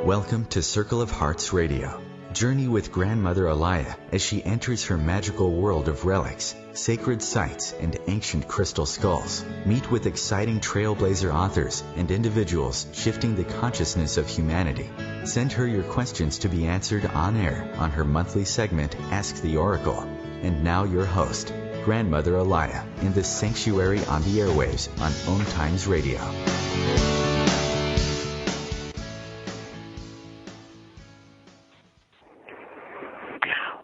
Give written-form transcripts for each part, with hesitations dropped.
Welcome to Circle of Hearts Radio. Journey with Grandmother Alaya as she enters her magical world of relics, sacred sites, and ancient crystal skulls. Meet with exciting trailblazer authors and individuals shifting the consciousness of humanity. Send her your questions to be answered on air on her monthly segment, Ask the Oracle. And now your host, Grandmother Alaya, in the sanctuary on the airwaves on OMTimes Radio.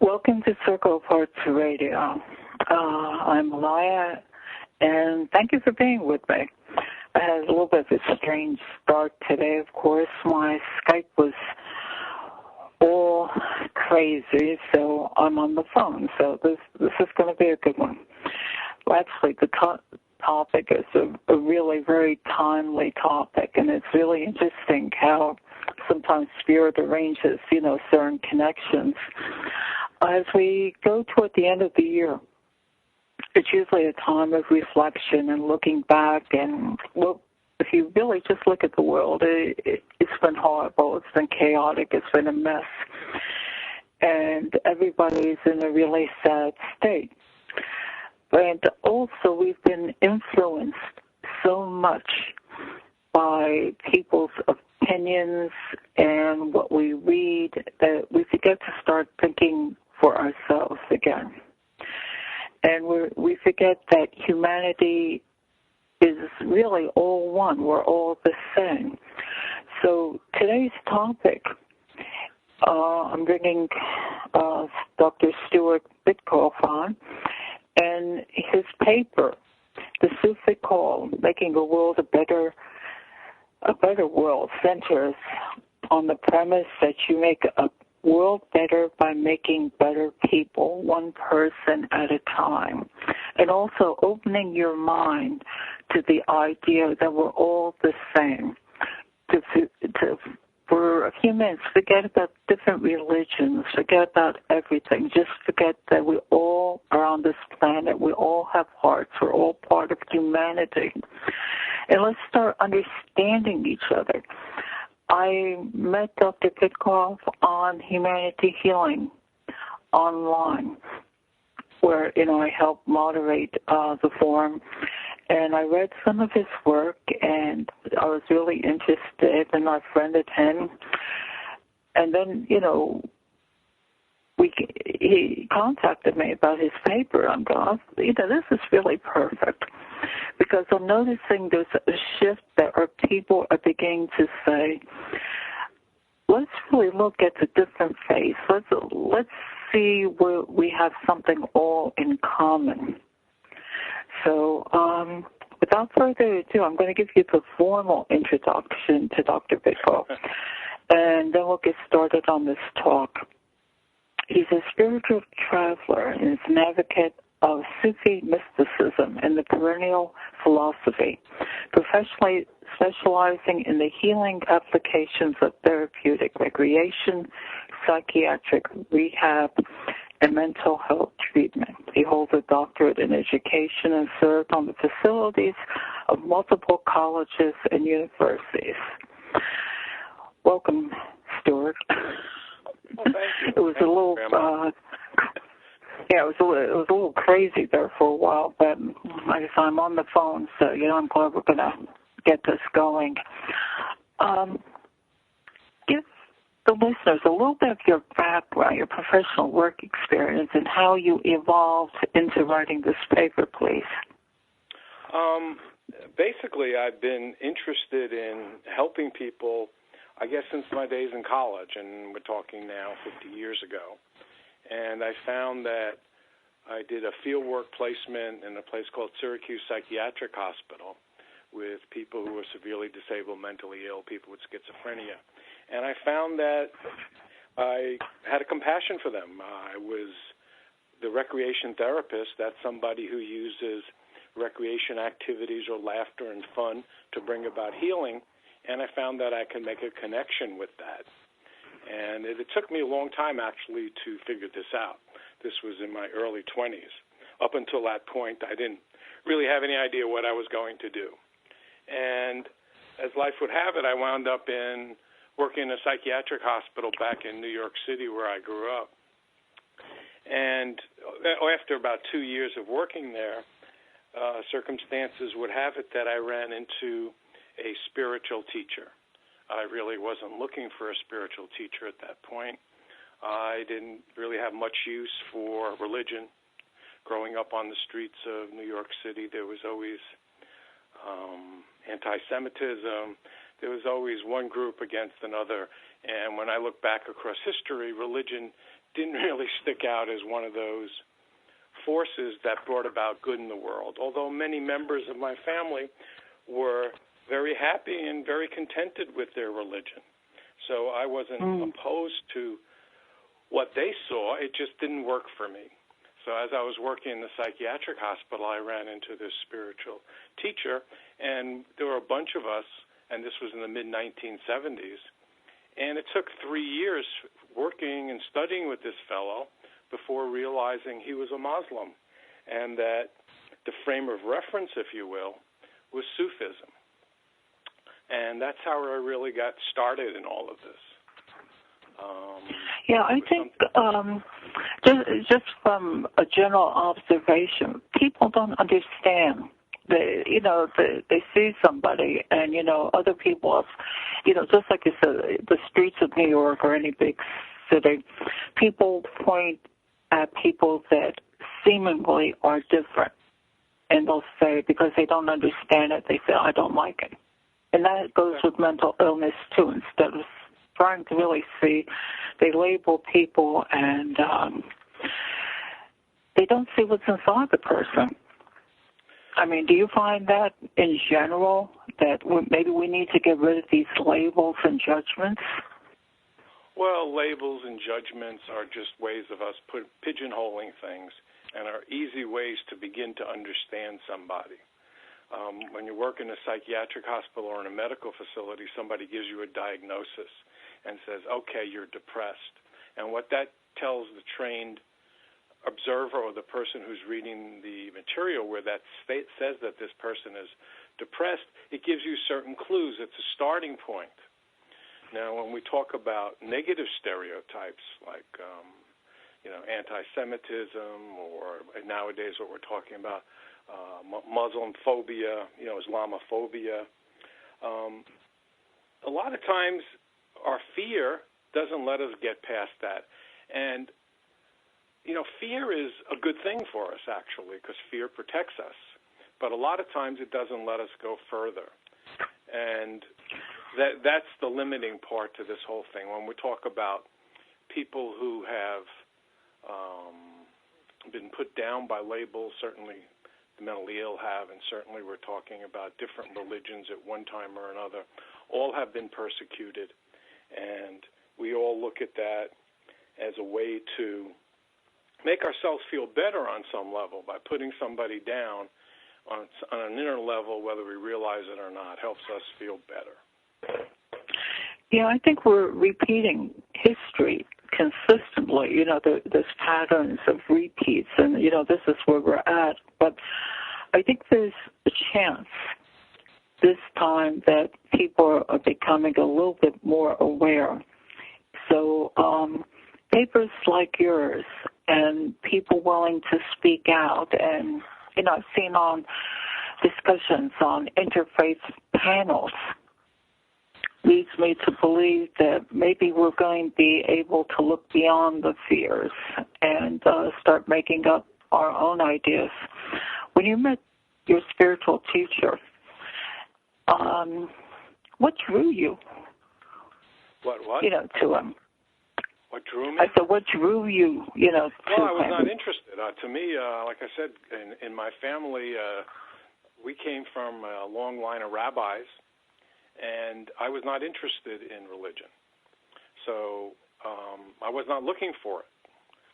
Welcome to Circle of Hearts Radio. I'm Alaya, and thank you for being with me. I had a little bit of a strange start today, of course. My Skype was all crazy, so I'm on the phone. So this is going to be a good one. Well, actually, the topic is a really very timely topic, and it's really interesting how sometimes Spirit arranges, certain connections. As we go toward the end of the year, it's usually a time of reflection and looking back. And well, if you really just look at the world, it's been horrible. It's been chaotic. It's been a mess. And everybody's in a really sad state. And also, we've been influenced so much by people's opinions and what we read that we forget to start thinking for ourselves again. And we forget that humanity is really all one. We're all the same. So today's topic, I'm bringing Dr. Stewart Bitkoff on, and his paper, The Sufi Call, Making a World a Better World, centers on the premise that you make a world better by making better people, one person at a time, and also opening your mind to the idea that we're all the same. For humans, forget about different religions, forget about everything. Just forget that we all are on this planet. We all have hearts. We're all part of humanity. And let's start understanding each other. I met Dr. Bitkoff on Humanity Healing online, where, I helped moderate the forum. And I read some of his work, and I was really interested, and I friended him. And then, he contacted me about his paper. I'm going, this is really perfect, because I'm noticing there's a shift that our people are beginning to say, let's really look at the different face. Let's see where we have something all in common. So without further ado, I'm going to give you the formal introduction to Dr. Bitkoff, and then we'll get started on this talk. He's a spiritual traveler and is an advocate of Sufi mysticism and the perennial philosophy, professionally specializing in the healing applications of therapeutic, recreation, psychiatric, rehab, and mental health treatment. He holds a doctorate in education and served on the facilities of multiple colleges and universities. Welcome, Stewart. Well, thank you. It was a little, it was a little crazy there for a while, but I guess I'm on the phone, so I'm glad we're going to get this going. Give the listeners a little bit of your background, your professional work experience, and how you evolved into writing this paper, please. Basically, I've been interested in helping people, I guess, since my days in college, and we're talking now 50 years ago. And I found that I did a fieldwork placement in a place called Syracuse Psychiatric Hospital with people who were severely disabled, mentally ill, people with schizophrenia. And I found that I had a compassion for them. I was the recreation therapist. That's somebody who uses recreation activities or laughter and fun to bring about healing. And I found that I can make a connection with that. And it took me a long time, actually, to figure this out. This was in my early 20s. Up until that point, I didn't really have any idea what I was going to do. And as life would have it, I wound up in working in a psychiatric hospital back in New York City where I grew up. And after about 2 years of working there, circumstances would have it that I ran into a spiritual teacher. I really wasn't looking for a spiritual teacher at that point. I didn't really have much use for religion. Growing up on the streets of New York City, there was always anti-Semitism. There was always one group against another. And when I look back across history, religion didn't really stick out as one of those forces that brought about good in the world, although many members of my family were very happy and very contented with their religion. So I wasn't opposed to what they saw. It just didn't work for me. So as I was working in the psychiatric hospital, I ran into this spiritual teacher, and there were a bunch of us, and this was in the mid-1970s, and it took 3 years working and studying with this fellow before realizing he was a Muslim, and that the frame of reference, if you will, was Sufism. And that's how I really got started in all of this. I think just from a general observation, people don't understand. They see somebody, and other people, just like you said, the streets of New York or any big city, people point at people that seemingly are different, and they'll say, because they don't understand it, they say, I don't like it. And that goes with mental illness too. Instead of trying to really see, they label people, and they don't see what's inside the person. I mean, do you find that in general that maybe we need to get rid of these labels and judgments? Well, labels and judgments are just ways of us pigeonholing things, and are easy ways to begin to understand somebody. When you work in a psychiatric hospital or in a medical facility, somebody gives you a diagnosis and says, okay, you're depressed. And what that tells the trained observer or the person who's reading the material where that says that this person is depressed, it gives you certain clues. It's a starting point. Now, when we talk about negative stereotypes like, anti-Semitism, or nowadays what we're talking about, Muslim phobia, Islamophobia, a lot of times our fear doesn't let us get past that. And, fear is a good thing for us, actually, because fear protects us. But a lot of times it doesn't let us go further. And that's the limiting part to this whole thing. When we talk about people who have been put down by labels, certainly the mentally ill have, and certainly we're talking about different religions at one time or another, all have been persecuted. And we all look at that as a way to make ourselves feel better on some level by putting somebody down on an inner level, whether we realize it or not, helps us feel better. Yeah, I think we're repeating history consistently. There's patterns of repeats, and, this is where we're at. But I think there's a chance this time that people are becoming a little bit more aware. So papers like yours and people willing to speak out, and, I've seen on discussions on interfaith panels, leads me to believe that maybe we're going to be able to look beyond the fears and start making up our own ideas. When you met your spiritual teacher, what drew you? What? To him. What drew me? I said, what drew you, to Well, I was him? not interested. To me, like I said, in my family, we came from a long line of rabbis, and I was not interested in religion. So I was not looking for it.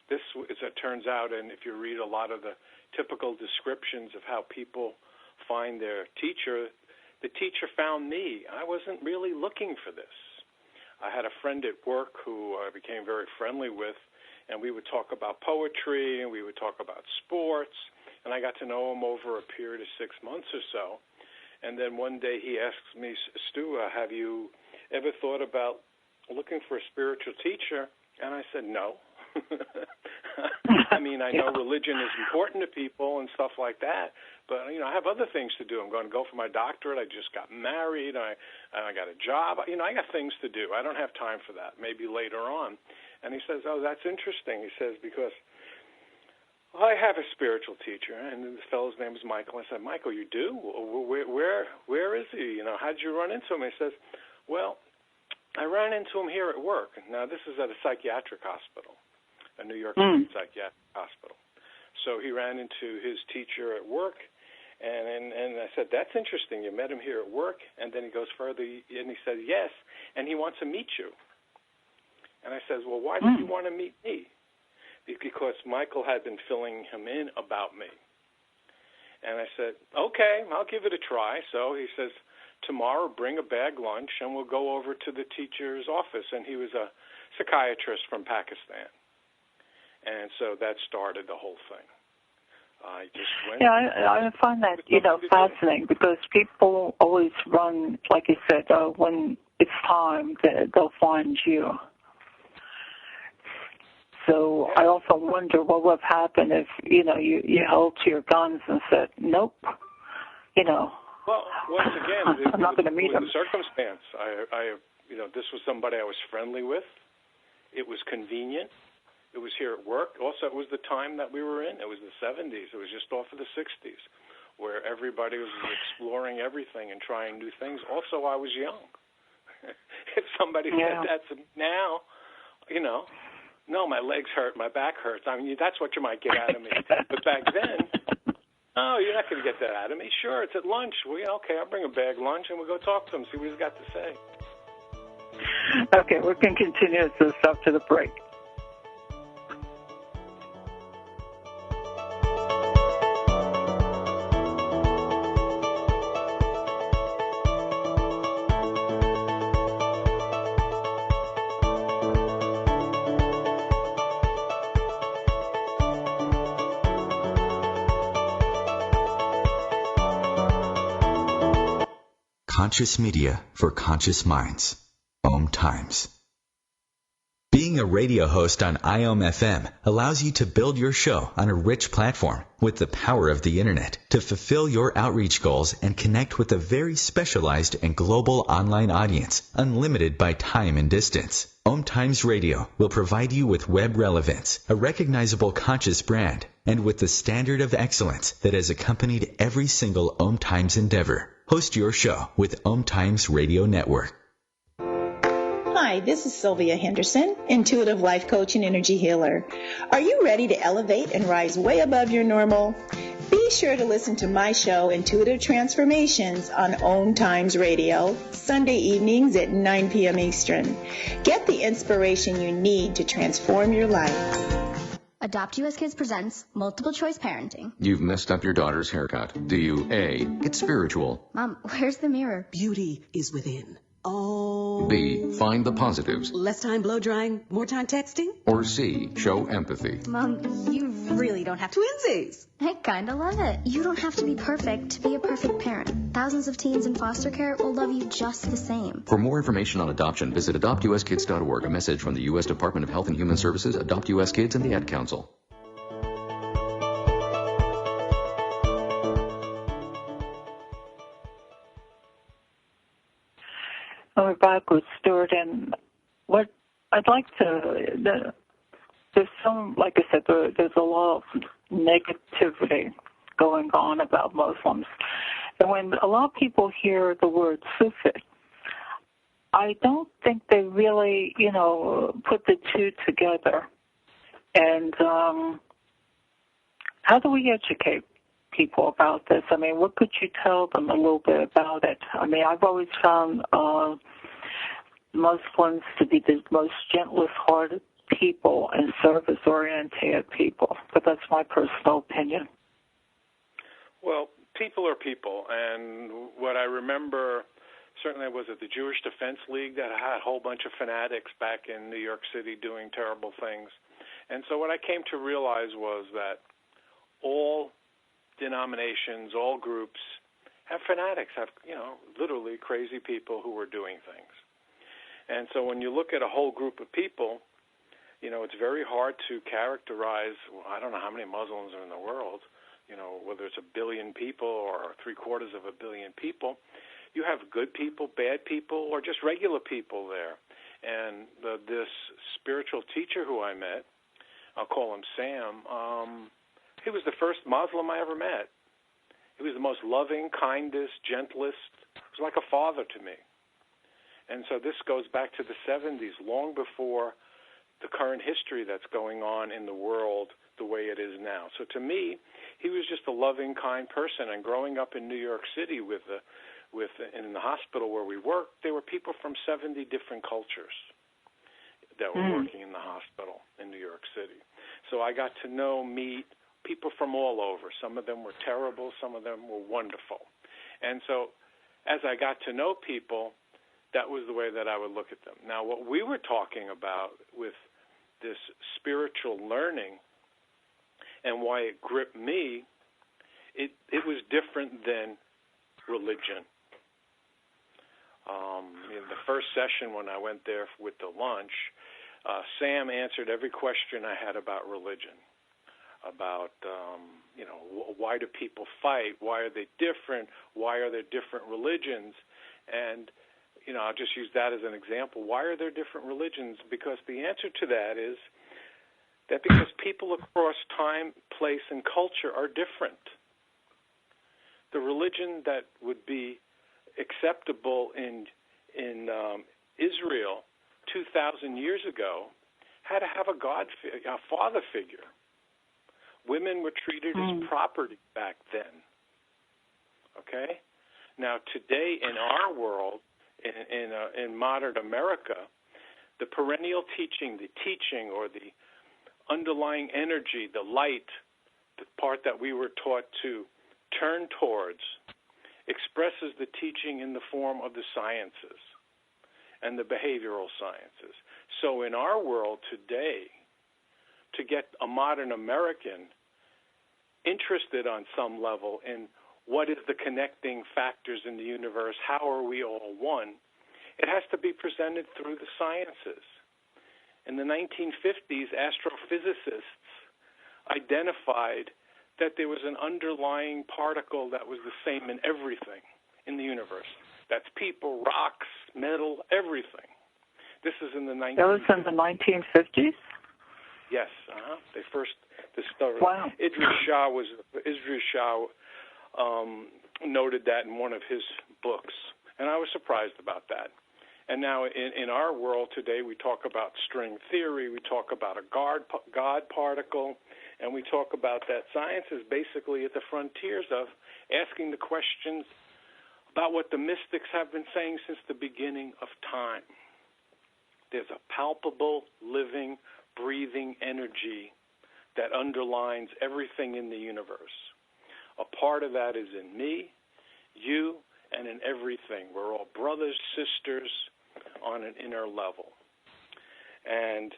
This, as it turns out, and if you read a lot of the typical descriptions of how people find their teacher, the teacher found me. I wasn't really looking for this. I had a friend at work who I became very friendly with, and we would talk about poetry, and we would talk about sports, and I got to know him over a period of 6 months or so. And then one day he asked me, Stu, have you ever thought about looking for a spiritual teacher. And I said, no. I mean, I know religion is important to people and stuff like that, but, I have other things to do. I'm going to go for my doctorate. I just got married. I got a job. I got things to do. I don't have time for that, maybe later on. And he says, oh, that's interesting. He says, because I have a spiritual teacher, and this fellow's name is Michael. I said, Michael, you do? Where is he? How did you run into him? He says, well, I ran into him here at work. Now, this is at a psychiatric hospital, a New York City psychiatric hospital. So he ran into his teacher at work, and I said, that's interesting. You met him here at work? And then he goes further, and he said, yes, and he wants to meet you. And I says, well, why did you want to meet me? Because Michael had been filling him in about me. And I said, okay, I'll give it a try. So he says, tomorrow bring a bag lunch, and we'll go over to the teacher's office. And he was a psychiatrist from Pakistan. And so that started the whole thing. I just went. Yeah, I find that, fascinating because people always run, like you said, when it's time, they'll find you. So I also wonder what would have happened if, you held to your guns and said, nope, Well, once again, I'm not going to meet him. The circumstance. This was somebody I was friendly with. It was convenient. It was here at work. Also, it was the time that we were in. It was the 70s. It was just off of the 60s, where everybody was exploring everything and trying new things. Also, I was young. If somebody said that to me now, no, my legs hurt, my back hurts. I mean, that's what you might get out of me. But back then, oh, you're not going to get that out of me. Sure, it's at lunch. Okay, I'll bring a bag lunch, and we'll go talk to him, see what he's got to say. Okay, we're going to continue this after the break. Conscious media for conscious minds. OMTimes. Being a radio host on IOM-FM allows you to build your show on a rich platform with the power of the internet to fulfill your outreach goals and connect with a very specialized and global online audience, unlimited by time and distance. OMTimes Radio will provide you with web relevance, a recognizable conscious brand, and with the standard of excellence that has accompanied every single OMTimes endeavor. Host your show with OMTimes Radio Network. Hi, this is Sylvia Henderson, intuitive life coach and energy healer. Are you ready to elevate and rise way above your normal? Be sure to listen to my show, Intuitive Transformations, on OMTimes Radio, Sunday evenings at 9 p.m. Eastern. Get the inspiration you need to transform your life. Adopt US Kids presents Multiple Choice Parenting. You've messed up your daughter's haircut. Do you A, get spiritual? Mom, where's the mirror? Beauty is within. Oh. B, find the positives? Less time blow drying, more time texting? Or C, show empathy? Mom, you really don't have to. Twinsies! I kinda love it. You don't have to be perfect to be a perfect parent. Thousands of teens in foster care will love you just the same. For more information on adoption, visit adoptuskids.org. A message from the U.S. Department of Health and Human Services, Adopt U.S. Kids, and the Ad Council. We're back with Stewart, and what I'd like to, there's some, like I said, there's a lot of negativity going on about Muslims. And when a lot of people hear the word Sufi, I don't think they really, put the two together. And how do we educate people about this? I mean, what could you tell them a little bit about it? I mean, I've always found Muslims to be the most gentlest-hearted people and service-oriented people, but that's my personal opinion. Well, people are people, and what I remember certainly was at the Jewish Defense League that had a whole bunch of fanatics back in New York City doing terrible things. And so what I came to realize was that all denominations, all groups have fanatics, have, literally crazy people who are doing things. And so when you look at a whole group of people, it's very hard to characterize, I don't know how many Muslims are in the world, whether it's 1 billion people or 750 million people. You have good people, bad people, or just regular people there. And this spiritual teacher who I met, I'll call him Sam, he was the first Muslim I ever met. He was the most loving, kindest, gentlest. He was like a father to me. And so this goes back to the 70s, long before the current history that's going on in the world the way it is now. So to me, he was just a loving, kind person. And growing up in New York City in the hospital where we worked, there were people from 70 different cultures that were working in the hospital in New York City. So I got to meet people from all over. Some of them were terrible. Some of them were wonderful. And so as I got to know people, that was the way that I would look at them. Now, what we were talking about with this spiritual learning and why it gripped me, it was different than religion. In the first session when I went there with the lunch, Sam answered every question I had about religion, about, why do people fight? Why are they different? Why are there different religions? And, I'll just use that as an example. Why are there different religions? Because the answer to that is that because people across time, place, and culture are different. The religion that would be acceptable in Israel 2,000 years ago had to have a father figure. Women were treated as property back then. Okay? Now, today in our world, in modern America, the perennial teaching, the teaching or the underlying energy, the light, the part that we were taught to turn towards, expresses the teaching in the form of the sciences and the behavioral sciences. So in our world today, to get a modern American interested on some level in what is the connecting factors in the universe, how are we all one, it has to be presented through the sciences. In the 1950s, astrophysicists identified that there was an underlying particle that was the same in everything in the universe. That's people, rocks, metal, everything. This is in the 1950s. That was in the 1950s? Yes. They first discovered. Wow. Idris Shah noted that in one of his books, and I was surprised about that. And now in our world today, we talk about string theory, we talk about a God particle, and we talk about that science is basically at the frontiers of asking the questions about what the mystics have been saying since the beginning of time. There's a palpable, living, breathing energy that underlines everything in the universe. A part of that is in me, you, and in everything. We're all brothers, sisters on an inner level. And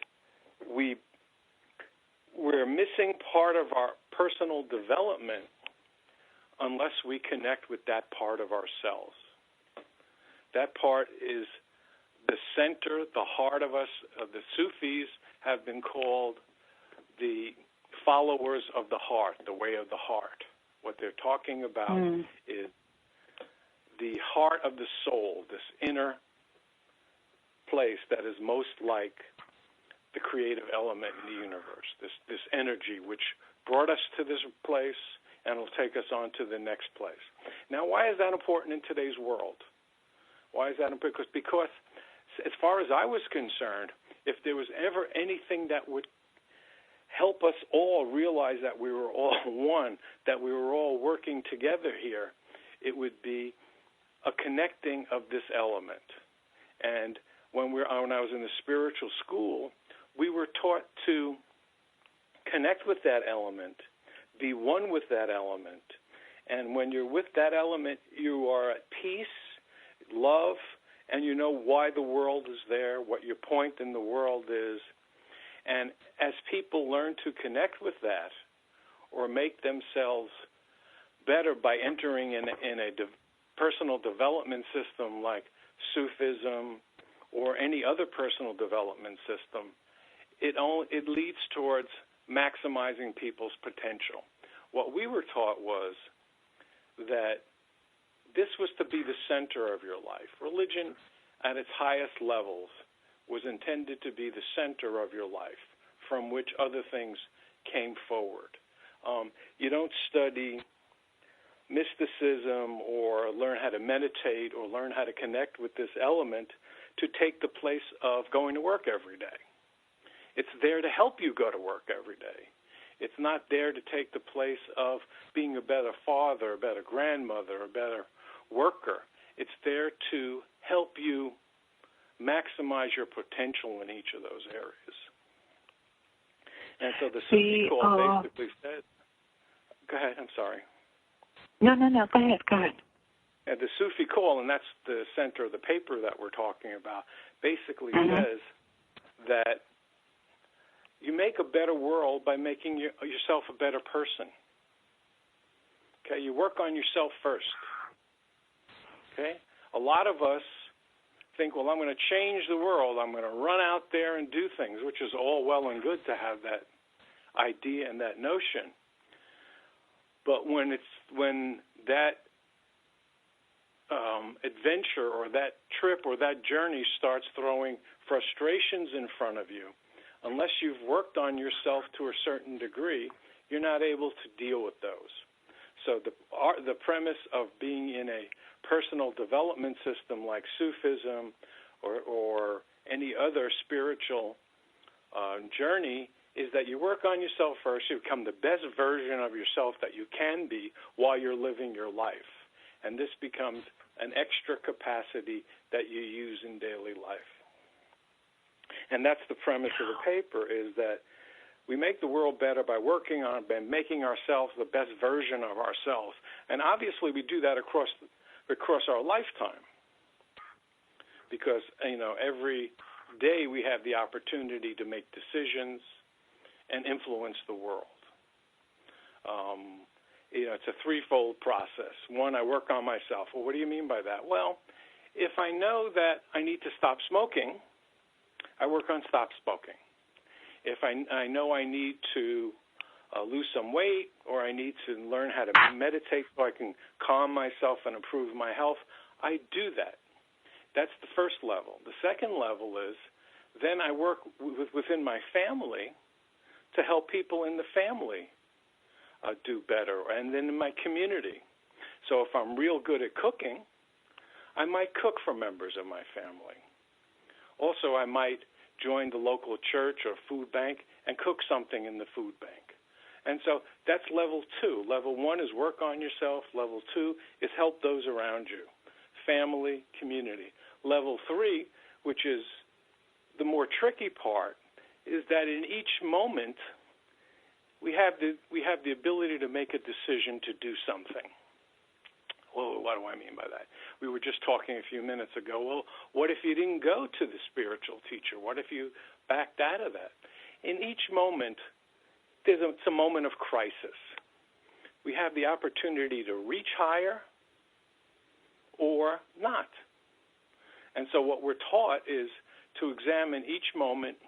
we're missing part of our personal development unless we connect with that part of ourselves. That part is the center, the heart of us. The Sufis have been called the followers of the heart, the way of the heart. What they're talking about is the heart of the soul, this inner place that is most like the creative element in the universe, this energy which brought us to this place and will take us on to the next place. Now, why is that important in today's world? Why is that important? Because as far as I was concerned, if there was ever anything that would help us all realize that we were all one, that we were all working together here, it would be a connecting of this element. And when I was in the spiritual school, we were taught to connect with that element, be one with that element. And when you're with that element, you are at peace, love, and you know why the world is there, what your point in the world is. And as people learn to connect with that or make themselves better by entering in a personal development system like Sufism or any other personal development system, it leads towards maximizing people's potential. What we were taught was that this was to be the center of your life. Religion at its highest levels was intended to be the center of your life, from which other things came forward. You don't study mysticism or learn how to meditate or learn how to connect with this element to take the place of going to work every day. It's there to help you go to work every day. It's not there to take the place of being a better father, a better grandmother, a better worker. It's there to help you maximize your potential in each of those areas. And so the Sufi Call basically said, go ahead, I'm sorry. No, go ahead. And the Sufi Call, and that's the center of the paper that we're talking about, basically says that you make a better world by making yourself a better person. Okay, you work on yourself first. Okay? A lot of us think, well, I'm going to change the world. I'm going to run out there and do things, which is all well and good to have that idea and that notion. But when that adventure or that trip or that journey starts throwing frustrations in front of you, unless you've worked on yourself to a certain degree, you're not able to deal with those. So the premise of being in a personal development system like Sufism or any other spiritual journey is that you work on yourself first, you become the best version of yourself that you can be while you're living your life. And this becomes an extra capacity that you use in daily life. And that's the premise of the paper, is that we make the world better by working on, by making ourselves the best version of ourselves. And obviously we do that across our lifetime. Because, every day we have the opportunity to make decisions and influence the world. It's a threefold process. One, I work on myself. Well, what do you mean by that? Well, if I know that I need to stop smoking, I work on stop smoking. If I know I need to lose some weight, or I need to learn how to meditate so I can calm myself and improve my health, I do that. That's the first level. The second level is then I work within my family to help people in the family do better, and then in my community. So if I'm real good at cooking, I might cook for members of my family. Also, I might join the local church or food bank and cook something in the food bank. And so that's level 2. Level 1 is work on yourself. Level 2 is help those around you, family, community. Level 3, which is the more tricky part, is that in each moment we have the ability to make a decision to do something. Well, what do I mean by that? We were just talking a few minutes ago, well, what if you didn't go to the spiritual teacher? What if you backed out of that? In each moment, it's a moment of crisis. We have the opportunity to reach higher or not. And so what we're taught is to examine each moment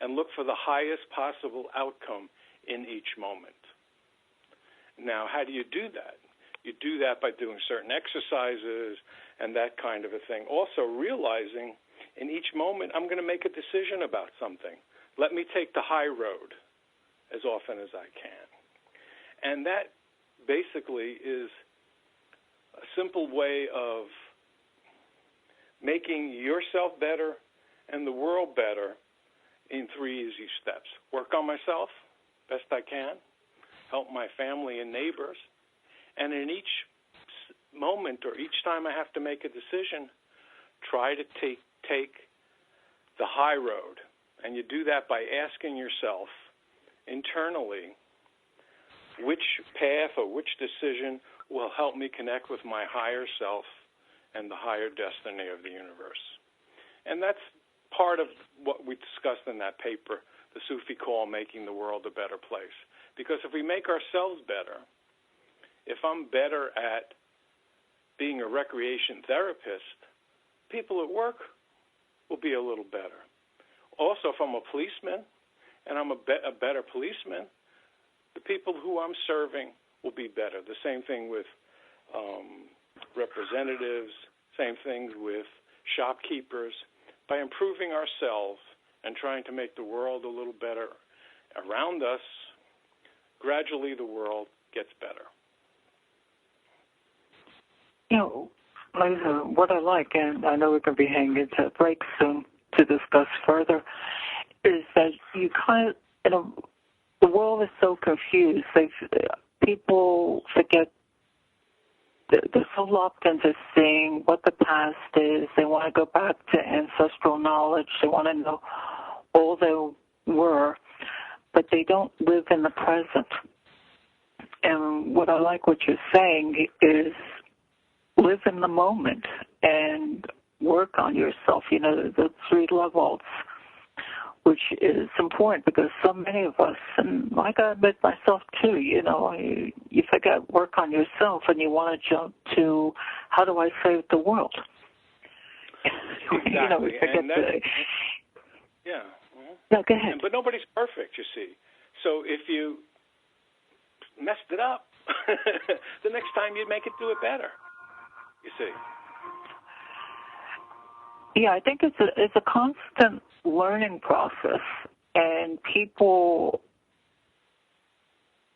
and look for the highest possible outcome in each moment. Now, how do you do that? You do that by doing certain exercises and that kind of a thing. Also realizing in each moment I'm going to make a decision about something. Let me take the high road as often as I can. And that basically is a simple way of making yourself better and the world better in 3 easy steps. Work on myself best I can, help my family and neighbors, and in each moment or each time I have to make a decision, try to take the high road. And you do that by asking yourself internally which path or which decision will help me connect with my higher self and the higher destiny of the universe. And that's part of what we discussed in that paper, the Sufi Call, Making the World a Better Place. Because if we make ourselves better, if I'm better at being a recreation therapist, people at work will be a little better. Also, if I'm a policeman and I'm a better policeman, the people who I'm serving will be better. The same thing with representatives, same thing with shopkeepers. By improving ourselves and trying to make the world a little better around us, gradually the world gets better. You know, Lisa, what I like, and I know we're going to be hanging into a break soon to discuss further, is that you kind of, you know, the world is so confused. People forget, they're so locked into seeing what the past is. They want to go back to ancestral knowledge. They want to know all they were, but they don't live in the present. And what I like what you're saying is live in the moment and work on yourself. You know, the 3 levels, which is important because so many of us, and I got to admit myself too, you know, you forget work on yourself and you want to jump to how do I save the world? Exactly. You know, we forget yeah. No, go ahead. But nobody's perfect, you see. So if you messed it up, the next time you'd make it do it better, you see. Yeah, I think it's a constant learning process, and people,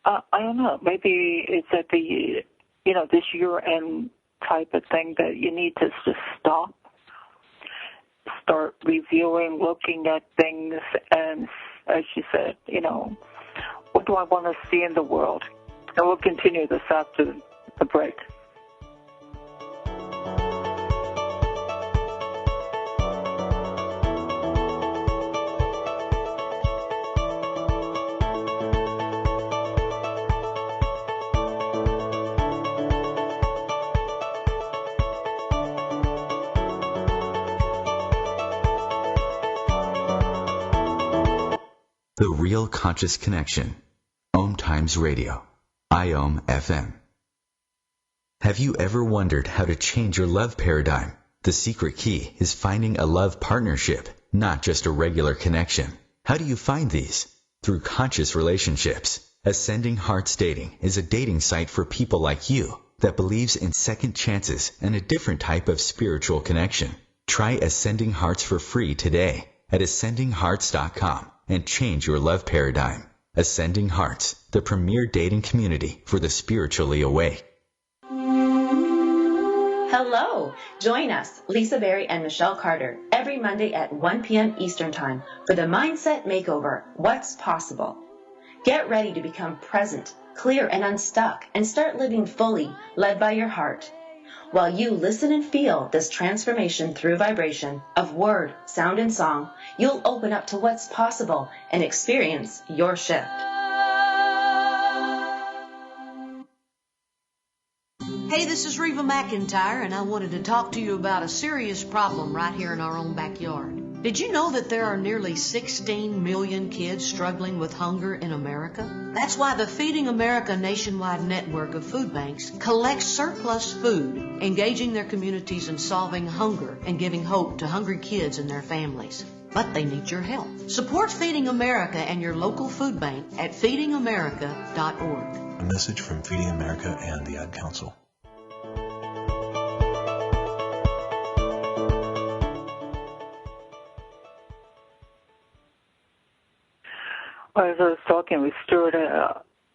I don't know, maybe it's at the, you know, this year-end type of thing that you need to just start reviewing, looking at things, and as you said, you know, what do I want to see in the world? And we'll continue this after the break. The Real Conscious Connection. OMTimes Radio. IOM FM. Have you ever wondered how to change your love paradigm? The secret key is finding a love partnership, not just a regular connection. How do you find these? Through conscious relationships. Ascending Hearts Dating is a dating site for people like you that believes in second chances and a different type of spiritual connection. Try Ascending Hearts for free today at ascendinghearts.com and change your love paradigm. Ascending Hearts, the premier dating community for the spiritually awake. Hello! Join us, Lisa Berry and Michelle Carter, every Monday at 1 p.m. Eastern Time for the Mindset Makeover, What's Possible. Get ready to become present, clear, and unstuck, and start living fully, led by your heart. While you listen and feel this transformation through vibration of word, sound, and song, you'll open up to what's possible and experience your shift. Hey, this is Reva McIntyre, and I wanted to talk to you about a serious problem right here in our own backyard. Did you know that there are nearly 16 million kids struggling with hunger in America? That's why the Feeding America nationwide network of food banks collects surplus food, engaging their communities in solving hunger and giving hope to hungry kids and their families. But they need your help. Support Feeding America and your local food bank at feedingamerica.org. A message from Feeding America and the Ad Council. As I was talking with Stewart,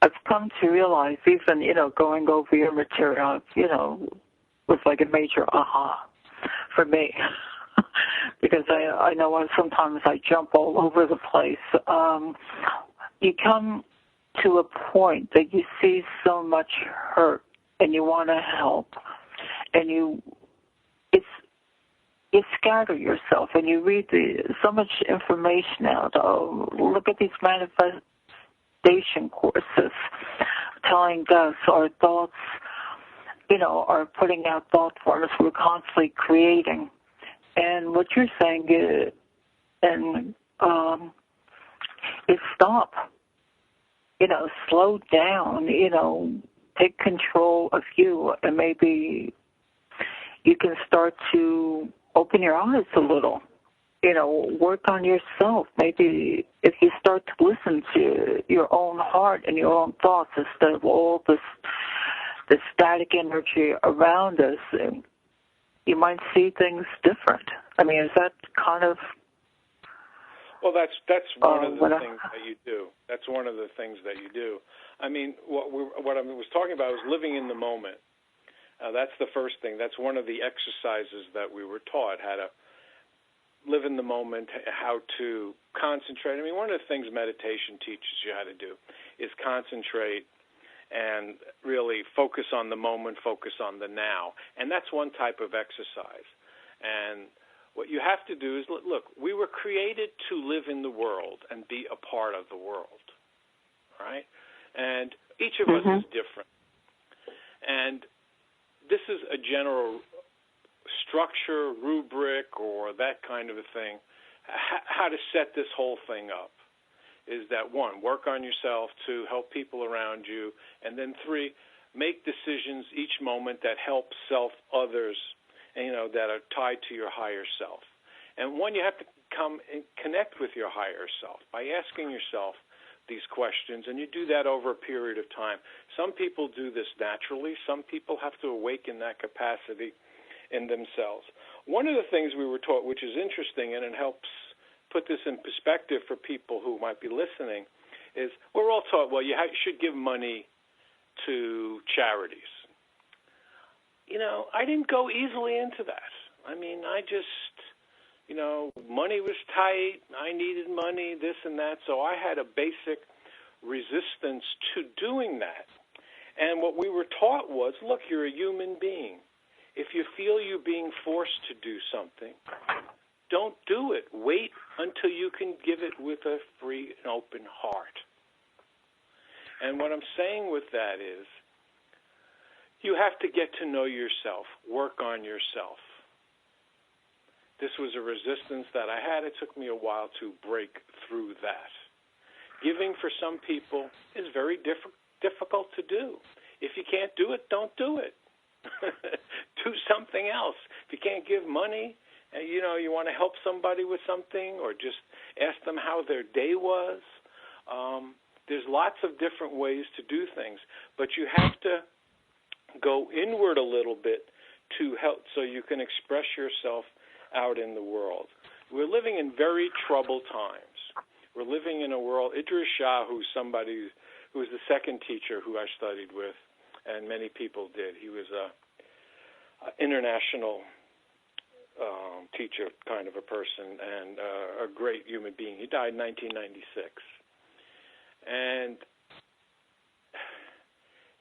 I've come to realize even, you know, going over your material, you know, was like a major aha for me. Because I know sometimes I jump all over the place. You come to a point that you see so much hurt and you want to help, and you scatter yourself and you read so much information out. Oh, look at these manifestation courses telling us our thoughts, you know, are putting out thought forms we're constantly creating. And what you're saying is, is stop, you know, slow down, you know, take control of you, and maybe you can start to open your eyes a little work on yourself. Maybe if you start to listen to your own heart and your own thoughts instead of all the static energy around us, and you might see things different. I mean, is that kind of... Well, that's one of the things that you do. That's one of the things that you do. I mean, what I was talking about was living in the moment. That's the first thing. That's one of the exercises that we were taught, how to live in the moment, how to concentrate. I mean, one of the things meditation teaches you how to do is concentrate and really focus on the moment, focus on the now. And that's one type of exercise. And what you have to do is, look, we were created to live in the world and be a part of the world, right? And each of us is different. And this is a general structure, rubric, or that kind of a thing, how to set this whole thing up. Is that 1, work on yourself, 2, help people around you, and then 3, make decisions each moment that help self, others, and, that are tied to your higher self. And 1, you have to come and connect with your higher self by asking yourself these questions, and you do that over a period of time. Some people do this naturally. Some people have to awaken that capacity in themselves. One of the things we were taught, which is interesting, and it helps put this in perspective for people who might be listening, is we're all taught, well, you should give money to charities. I didn't go easily into that. I mean, I just, money was tight. I needed money, this and that. So I had a basic resistance to doing that. And what we were taught was, look, you're a human being. If you feel you're being forced to do something, don't do it. Wait until you can give it with a free and open heart. And what I'm saying with that is, you have to get to know yourself, work on yourself. This was a resistance that I had. It took me a while to break through that. Giving for some people is very difficult to do. If you can't do it, don't do it. Do something else. If you can't give money, and you want to help somebody with something, or just ask them how their day was. There's lots of different ways to do things, but you have to go inward a little bit to help, so you can express yourself out in the world. We're living in very troubled times. We're living in a world. Idris Shah, who's somebody who was the second teacher who I studied with, and many people did. He was a international teacher kind of a person, and a great human being. He died in 1996. And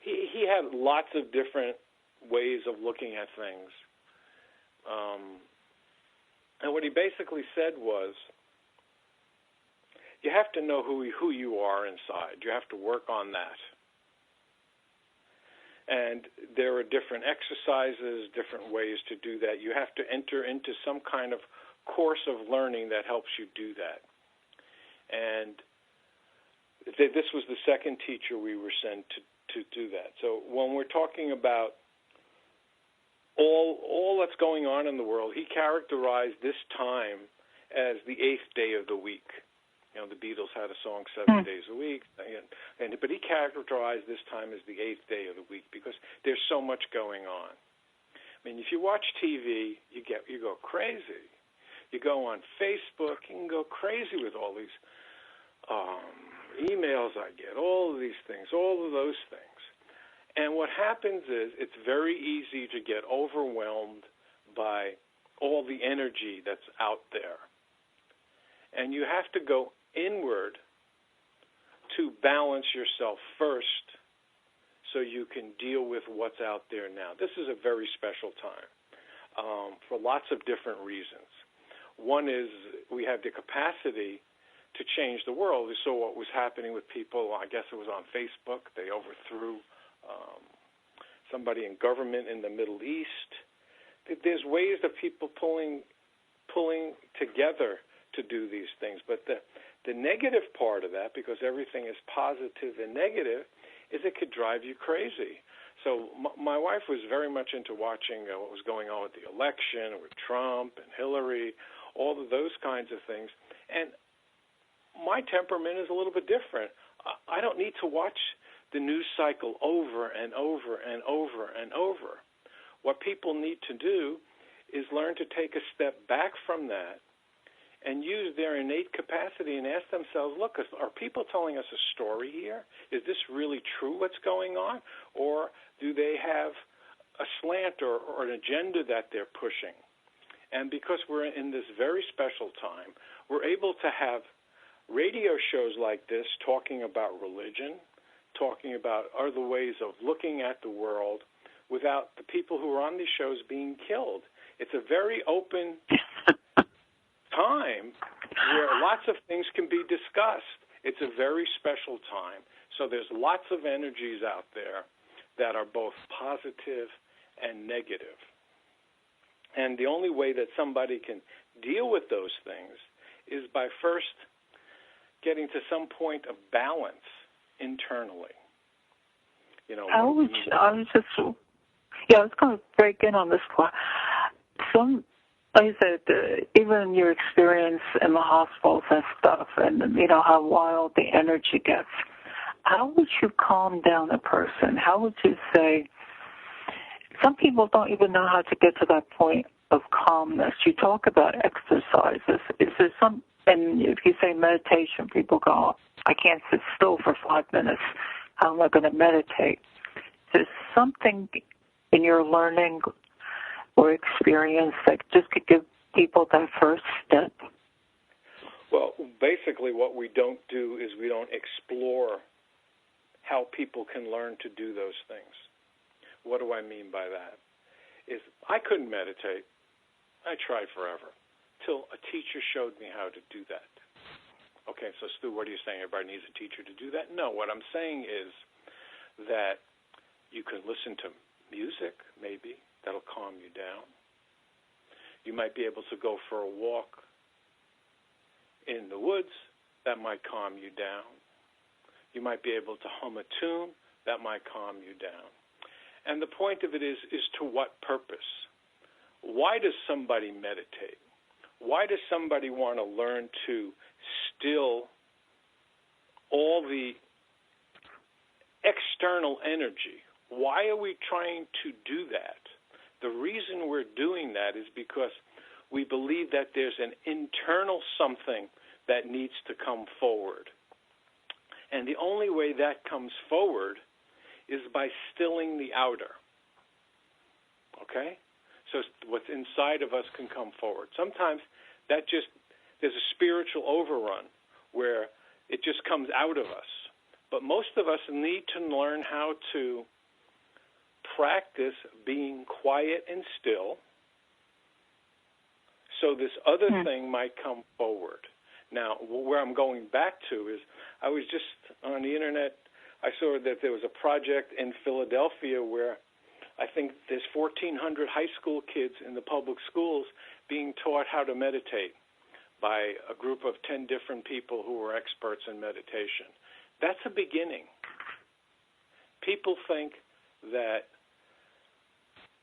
he had lots of different ways of looking at things. And what he basically said was, you have to know who you are inside. You have to work on that. And there are different exercises, different ways to do that. You have to enter into some kind of course of learning that helps you do that. And this was the second teacher we were sent to do that. So when we're talking about all that's going on in the world, he characterized this time as the 8th day of the week. The Beatles had a song, 7 days a week, but he characterized this time as the 8th day of the week because there's so much going on. I mean, if you watch TV, you go crazy. You go on Facebook, you can go crazy with all these emails I get, all of these things, all of those things. And what happens is it's very easy to get overwhelmed by all the energy that's out there. And you have to go inward to balance yourself first so you can deal with what's out there now. This is a very special time for lots of different reasons. One is we have the capacity to change the world. We saw what was happening with people, I guess it was on Facebook. They overthrew somebody in government in the Middle East. There's ways of people pulling together to do these things. But the negative part of that, because everything is positive and negative, is it could drive you crazy. So my wife was very much into watching what was going on with the election, with Trump and Hillary, all of those kinds of things. And my temperament is a little bit different. I don't need to watch the news cycle over and over and over and over. What people need to do is learn to take a step back from that and use their innate capacity and ask themselves, look, are people telling us a story here? Is this really true what's going on? Or do they have a slant or an agenda that they're pushing? And because we're in this very special time, we're able to have radio shows like this talking about religion, talking about other ways of looking at the world without the people who are on these shows being killed. It's a very open time where lots of things can be discussed. It's a very special time. So there's lots of energies out there that are both positive and negative. And the only way that somebody can deal with those things is by first getting to some point of balance internally. You know, I was going to break in on this part. Like I said, even your experience in the hospitals and stuff, and you know how wild the energy gets. How would you calm down a person? How would you say? Some people don't even know how to get to that point of calmness. You talk about exercises. Is there some? And if you say meditation, people go, I can't sit still for 5 minutes. How am I going to meditate? Is there something in your learning or experience that just could give people that first step? Well, basically what we don't do is we don't explore how people can learn to do those things. What do I mean by that? Is I couldn't meditate. I tried forever till a teacher showed me how to do that. Okay, so Stu, what are you saying? Everybody needs a teacher to do that? No, what I'm saying is that you can listen to music, maybe, that'll calm you down. You might be able to go for a walk in the woods. That might calm you down. You might be able to hum a tune. That might calm you down. And the point of it is to what purpose? Why does somebody meditate? Why does somebody want to learn to still all the external energy? Why are we trying to do that? The reason we're doing that is because we believe that there's an internal something that needs to come forward. And the only way that comes forward is by stilling the outer. Okay? So what's inside of us can come forward. Sometimes there's a spiritual overrun where it just comes out of us. But most of us need to learn how to practice being quiet and still so this other thing might come forward. Now, where I'm going back to is I was just on the Internet. I saw that there was a project in Philadelphia where I think there's 1,400 high school kids in the public schools being taught how to meditate by a group of 10 different people who are experts in meditation. That's a beginning. People think that,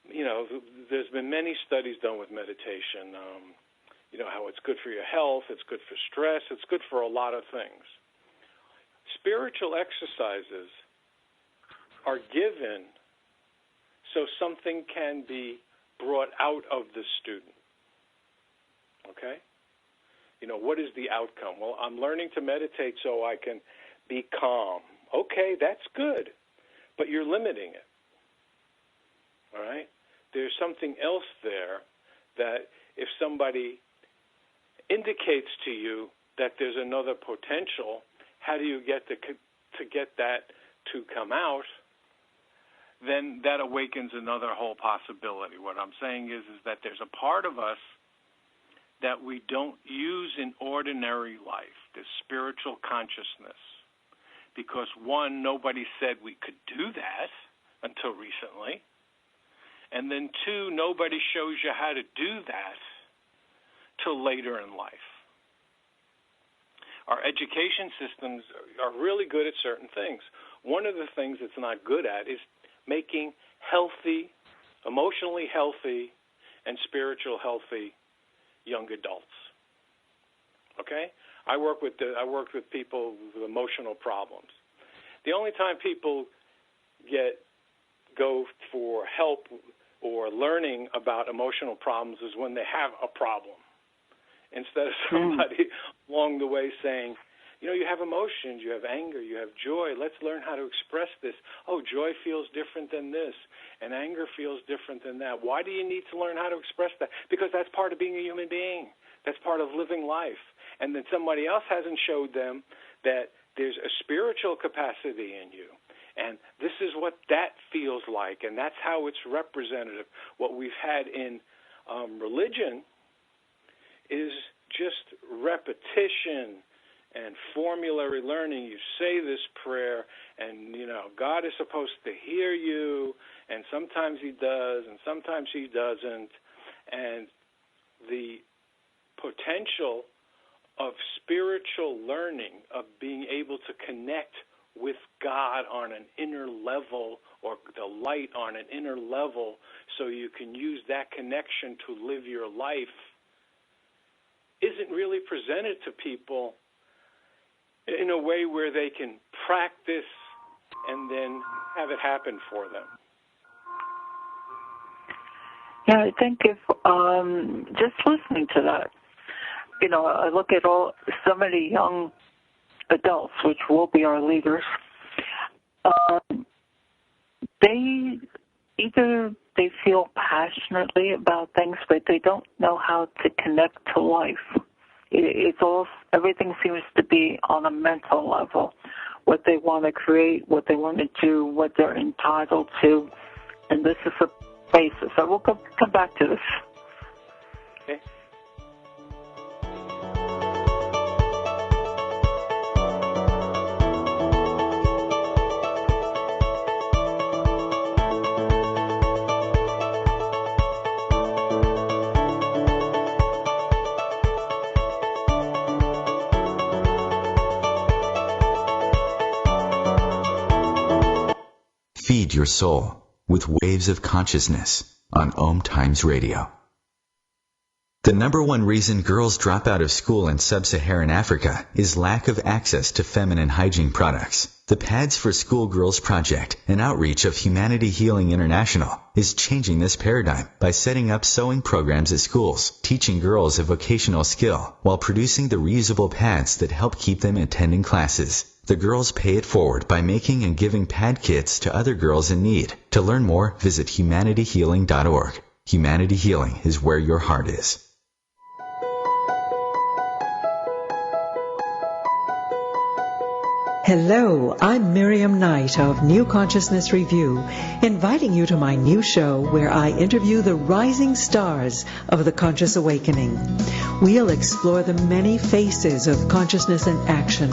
you know, there's been many studies done with meditation, you know, how it's good for your health, it's good for stress, it's good for a lot of things. Spiritual exercises are given so something can be brought out of the student. Okay? You know, what is the outcome? Well, I'm learning to meditate so I can be calm. Okay, that's good, but you're limiting it. All right? There's something else there that if somebody indicates to you that there's another potential, how do you get to get that to come out? Then that awakens another whole possibility. What I'm saying is that there's a part of us that we don't use in ordinary life, this spiritual consciousness, because one, nobody said we could do that until recently, and then two, nobody shows you how to do that till later in life. Our education systems are really good at certain things. One of the things it's not good at is making healthy, emotionally healthy, and spiritual healthy young adults. Okay, I worked with people with emotional problems. The only time people go for help or learning about emotional problems is when they have a problem, instead of somebody along the way saying, you know, you have emotions, you have anger, you have joy. Let's learn how to express this. Oh, joy feels different than this, and anger feels different than that. Why do you need to learn how to express that? Because that's part of being a human being. That's part of living life. And then somebody else hasn't showed them that there's a spiritual capacity in you. And this is what that feels like, and that's how it's representative. What we've had in religion is just repetition and formulary learning. You say this prayer, and, you know, God is supposed to hear you, and sometimes he does, and sometimes he doesn't. And the potential of spiritual learning, of being able to connect with God on an inner level, or the light on an inner level, so you can use that connection to live your life, isn't really presented to people in a way where they can practice and then have it happen for them. Yeah, I think if just listening to that, you know, I look at so many young adults, which will be our leaders. They feel passionately about things, but they don't know how to connect to life. Everything seems to be on a mental level. What they want to create, what they want to do, what they're entitled to, and this is a basis. I will come back to this. Okay. Feed your soul with Waves of Consciousness on OMTimes Radio. The number one reason girls drop out of school in sub-Saharan Africa is lack of access to feminine hygiene products. The Pads for Schoolgirls Project, an outreach of Humanity Healing International, is changing this paradigm by setting up sewing programs at schools, teaching girls a vocational skill, while producing the reusable pads that help keep them attending classes. The girls pay it forward by making and giving pad kits to other girls in need. To learn more, visit humanityhealing.org. Humanity Healing is where your heart is. Hello, I'm Miriam Knight of New Consciousness Review, inviting you to my new show where I interview the rising stars of the conscious awakening. We'll explore the many faces of consciousness in action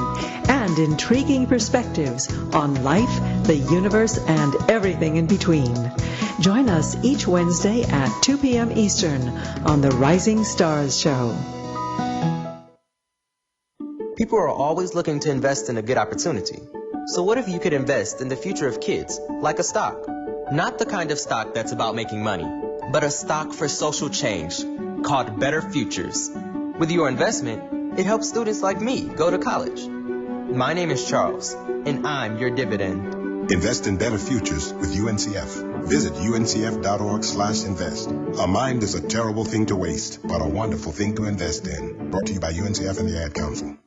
and intriguing perspectives on life, the universe, and everything in between. Join us each Wednesday at 2 p.m. Eastern on the Rising Stars Show. People are always looking to invest in a good opportunity. So what if you could invest in the future of kids, like a stock? Not the kind of stock that's about making money, but a stock for social change called Better Futures. With your investment, it helps students like me go to college. My name is Charles, and I'm your dividend. Invest in better futures with UNCF. Visit uncf.org/invest. A mind is a terrible thing to waste, but a wonderful thing to invest in. Brought to you by UNCF and the Ad Council.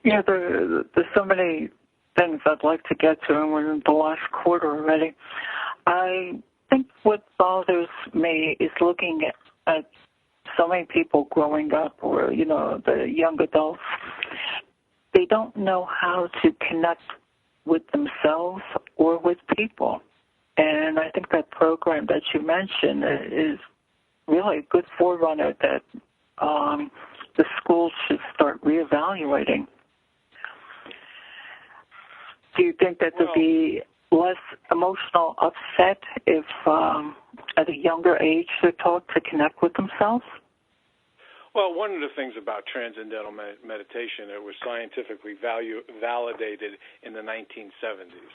Yeah, there's so many things I'd like to get to, and we're in the last quarter already. I think what bothers me is looking at so many people growing up, or, you know, the young adults. They don't know how to connect with themselves or with people. And I think that program that you mentioned is really a good forerunner that the schools should start reevaluating. Do you think that there'd be less emotional upset if at a younger age they're taught to connect with themselves? Well, one of the things about transcendental meditation, it was scientifically validated in the 1970s.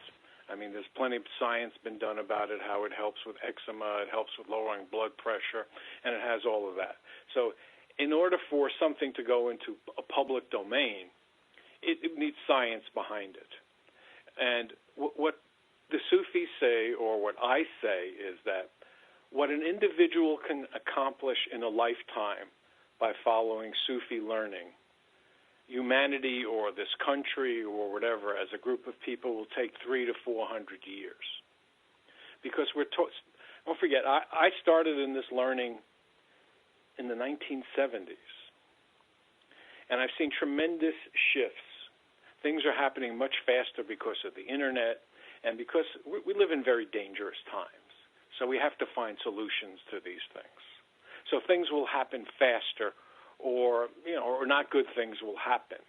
I mean, there's plenty of science been done about it, how it helps with eczema, it helps with lowering blood pressure, and it has all of that. So in order for something to go into a public domain, it needs science behind it. And what the Sufis say, or what I say, is that what an individual can accomplish in a lifetime by following Sufi learning, humanity or this country or whatever, as a group of people, will take 300 to 400 years. Because don't forget, I started in this learning in the 1970s, and I've seen tremendous shifts. Things are happening much faster because of the internet, and because we live in very dangerous times. So we have to find solutions to these things. So things will happen faster, or not good things will happen.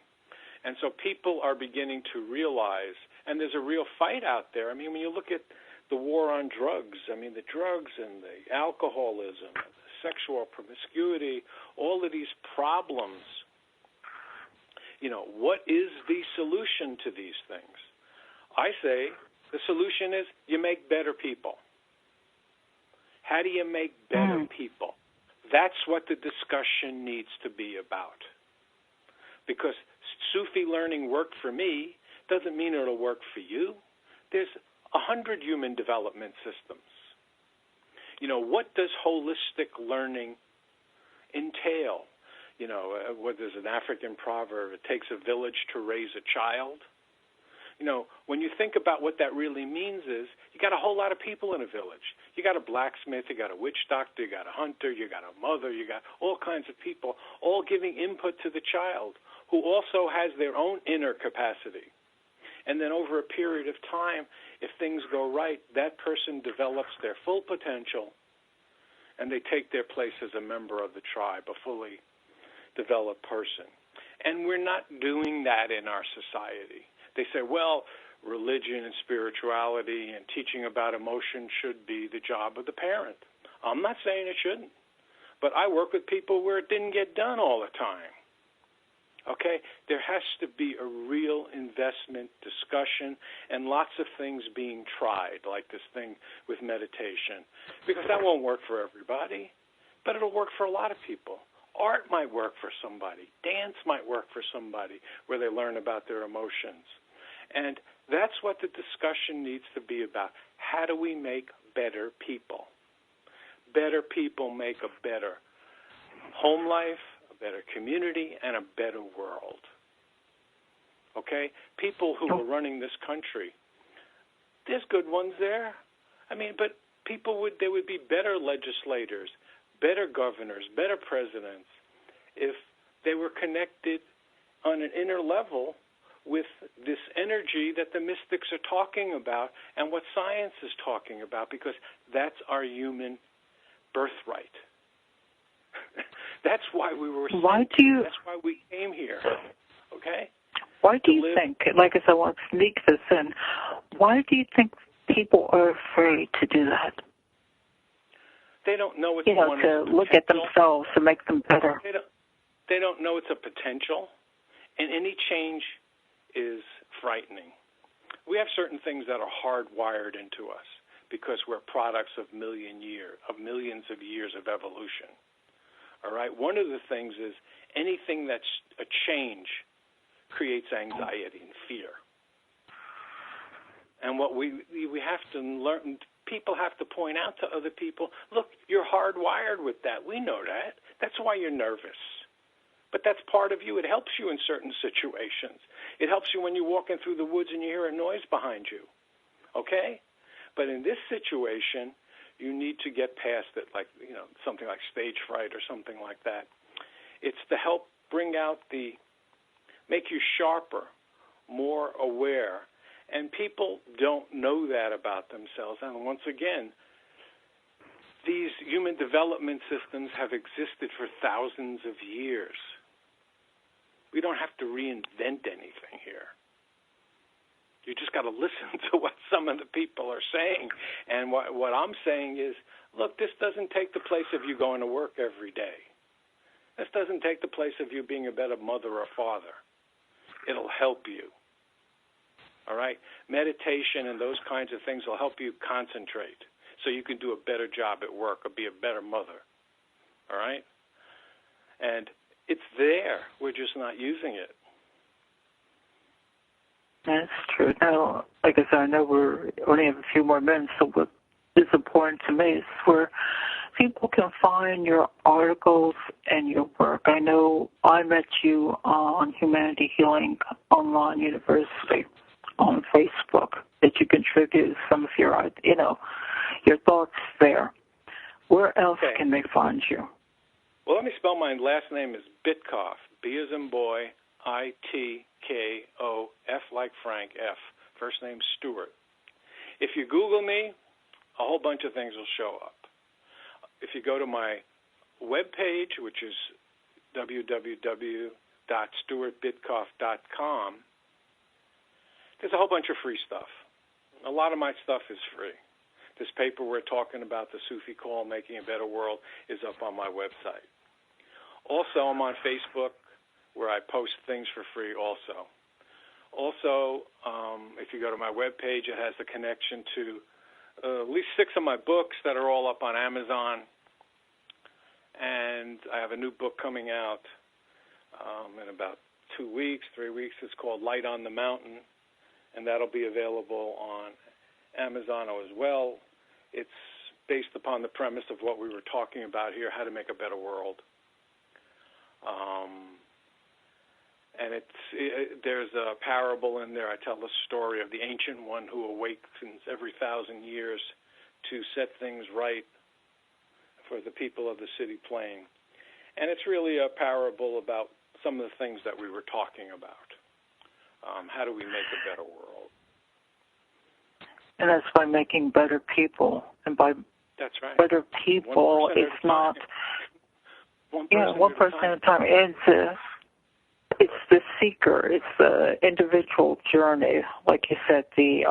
And so people are beginning to realize, and there's a real fight out there. I mean, when you look at the war on drugs, I mean, the drugs and the alcoholism, the sexual promiscuity, all of these problems, what is the solution to these things? I say the solution is you make better people. How do you make better people? That's what the discussion needs to be about. Because Sufi learning worked for me doesn't mean it'll work for you. There's 100 human development systems. What does holistic learning entail? What is an African proverb? It takes a village to raise a child. When you think about what that really means is you got a whole lot of people in a village. You got a blacksmith, you got a witch doctor, you got a hunter, you got a mother, you got all kinds of people all giving input to the child who also has their own inner capacity. And then over a period of time, if things go right, that person develops their full potential and they take their place as a member of the tribe, a fully developed person. And we're not doing that in our society. They say, well, religion and spirituality and teaching about emotion should be the job of the parent. I'm not saying it shouldn't, but I work with people where it didn't get done all the time. Okay? There has to be a real investment, discussion, and lots of things being tried, like this thing with meditation, because that won't work for everybody, but it'll work for a lot of people. Art might work for somebody. Dance might work for somebody where they learn about their emotions. And that's what the discussion needs to be about. How do we make better people? Better people make a better home life, a better community, and a better world. Okay? People who are running this country, there's good ones there. I mean, but there would be better legislators, better governors, better presidents if they were connected on an inner level with this energy that the mystics are talking about and what science is talking about, because that's our human birthright. That's why we were that's why we came here. Okay? Why do you think, like I said, I want to sneak this in, why do you think people are afraid to do that? They don't know it's to look at themselves to make them better. They don't know it's a potential, and any change is frightening. We have certain things that are hardwired into us because we're products of millions of years of evolution. All right? One of the things is anything that's a change creates anxiety and fear. And what we have to learn, people have to point out to other people, look, you're hardwired with that. We know that. That's why you're nervous. But that's part of you. It helps you in certain situations. It helps you when you're walking through the woods and you hear a noise behind you. Okay? But in this situation, you need to get past it, like, something like stage fright or something like that. It's to help make you sharper, more aware. And people don't know that about themselves. And once again, these human development systems have existed for thousands of years. We don't have to reinvent anything here. You just got to listen to what some of the people are saying. And what I'm saying is, look, this doesn't take the place of you going to work every day. This doesn't take the place of you being a better mother or father. It'll help you. all right? Meditation and those kinds of things will help you concentrate so you can do a better job at work or be a better mother, all right? And it's there. We're just not using it. That's true. Now, like I said, I know we only have a few more minutes, so what is important to me is where people can find your articles and your work. I know I met you on Humanity Healing Online University on Facebook, that you contributed some of your, your thoughts there. Where else can they find you? Well, let me spell my last name is Bitkoff, B as in boy, I-T-K-O-F like Frank, F. First name Stewart. If you Google me, a whole bunch of things will show up. If you go to my webpage, which is www.stewartbitkoff.com, there's a whole bunch of free stuff. A lot of my stuff is free. This paper we're talking about, the Sufi Call, Making a Better World, is up on my website. Also, I'm on Facebook, where I post things for free also. Also, if you go to my webpage, it has the connection to at least 6 of my books that are all up on Amazon. And I have a new book coming out in about 3 weeks. It's called Light on the Mountain, and that'll be available on Amazon as well. It's based upon the premise of what we were talking about here, how to make a better world. And there's a parable in there. I tell the story of the ancient one who awakens every 1,000 years to set things right for the people of the city plain. And it's really a parable about some of the things that we were talking about. How do we make a better world? And that's by making better people. And by that's right. Better people, it's not... one person at a time. It's the seeker. It's the individual journey. Like you said, the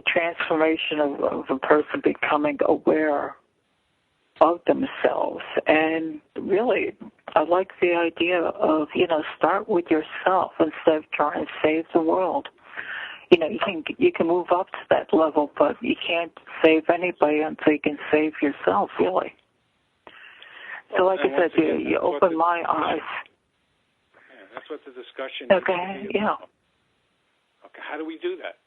transformation of a person becoming aware of themselves. And really, I like the idea of, start with yourself instead of trying to save the world. You can move up to that level, but you can't save anybody until you can save yourself, really. So like I said, you open my eyes. Yeah, that's what the discussion is. Okay, yeah. Okay, how do we do that?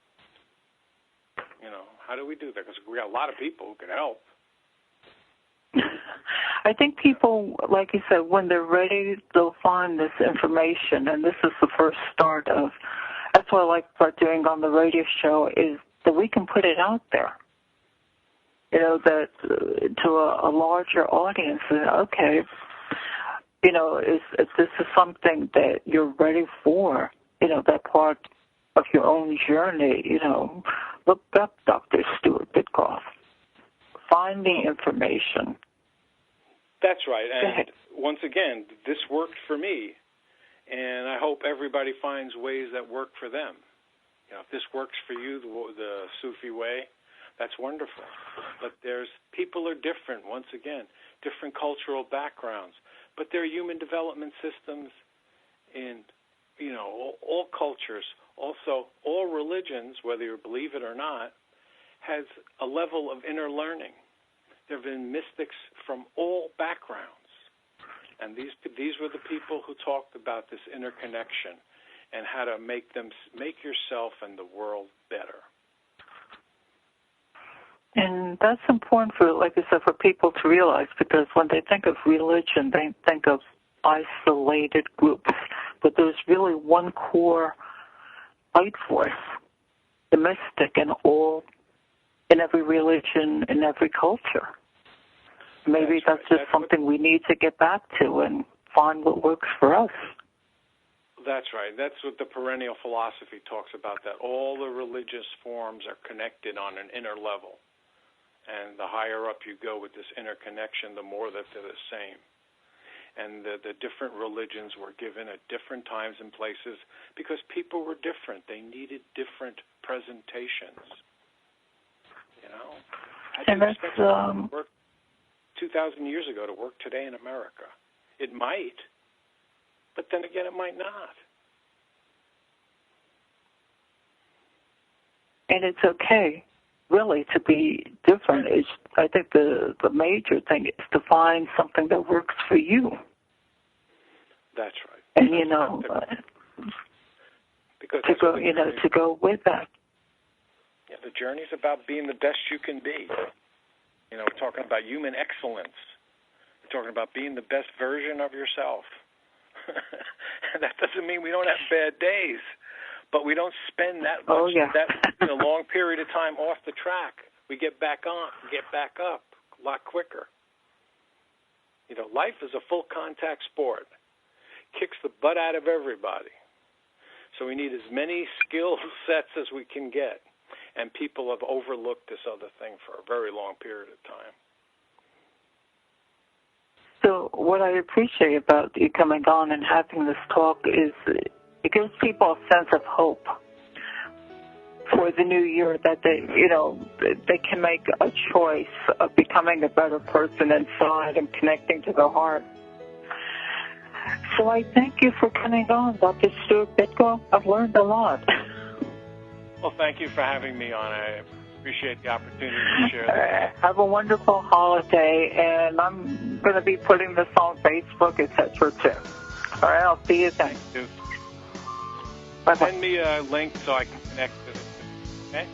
How do we do that? Because we got a lot of people who can help. I think people, like you said, when they're ready, they'll find this information, and this is the first start of, that's what I like about doing on the radio show, is that we can put it out there. That to a larger audience, okay, if this is something that you're ready for, that part of your own journey, look up Dr. Stewart Bitkoff. Find the information. That's right. And once again, this worked for me, and I hope everybody finds ways that work for them. If this works for you, the Sufi way, that's wonderful. But people are different, once again, different cultural backgrounds. But there are human development systems in, all cultures. Also, all religions, whether you believe it or not, has a level of inner learning. There have been mystics from all backgrounds. And these were the people who talked about this interconnection and how to make yourself and the world better. And that's important like I said, for people to realize, because when they think of religion, they think of isolated groups. But there's really one core light force, the mystic in every religion, in every culture. Maybe that's just something we need to get back to and find what works for us. That's right. That's what the perennial philosophy talks about, that all the religious forms are connected on an inner level. And the higher up you go with this interconnection, the more that they're the same. And the different religions were given at different times and places because people were different. They needed different presentations. How do you expect it to work 2,000 years ago to work today in America? It might, but then again, it might not. And it's okay, really, to be different. I think the major thing is to find something that works for you. That's right. And, because to go with that. Yeah, the journey's about being the best you can be. We're talking about human excellence. We're talking about being the best version of yourself. That doesn't mean we don't have bad days, but we don't spend that much that long period of time off the track. We get back on, get back up a lot quicker. Life is a full contact sport. Kicks the butt out of everybody. So we need as many skill sets as we can get. And people have overlooked this other thing for a very long period of time. So what I appreciate about you coming on and having this talk is it gives people a sense of hope for the new year, that they can make a choice of becoming a better person inside and connecting to their heart. So I thank you for coming on, Dr. Stewart Bitkoff. I've learned a lot. Well, thank you for having me on. I appreciate the opportunity to share this. Have a wonderful holiday, and I'm going to be putting this on Facebook, etc. too. All right, I'll see you then. Thank you. Bye-bye. Send me a link so I can connect to it. Okay?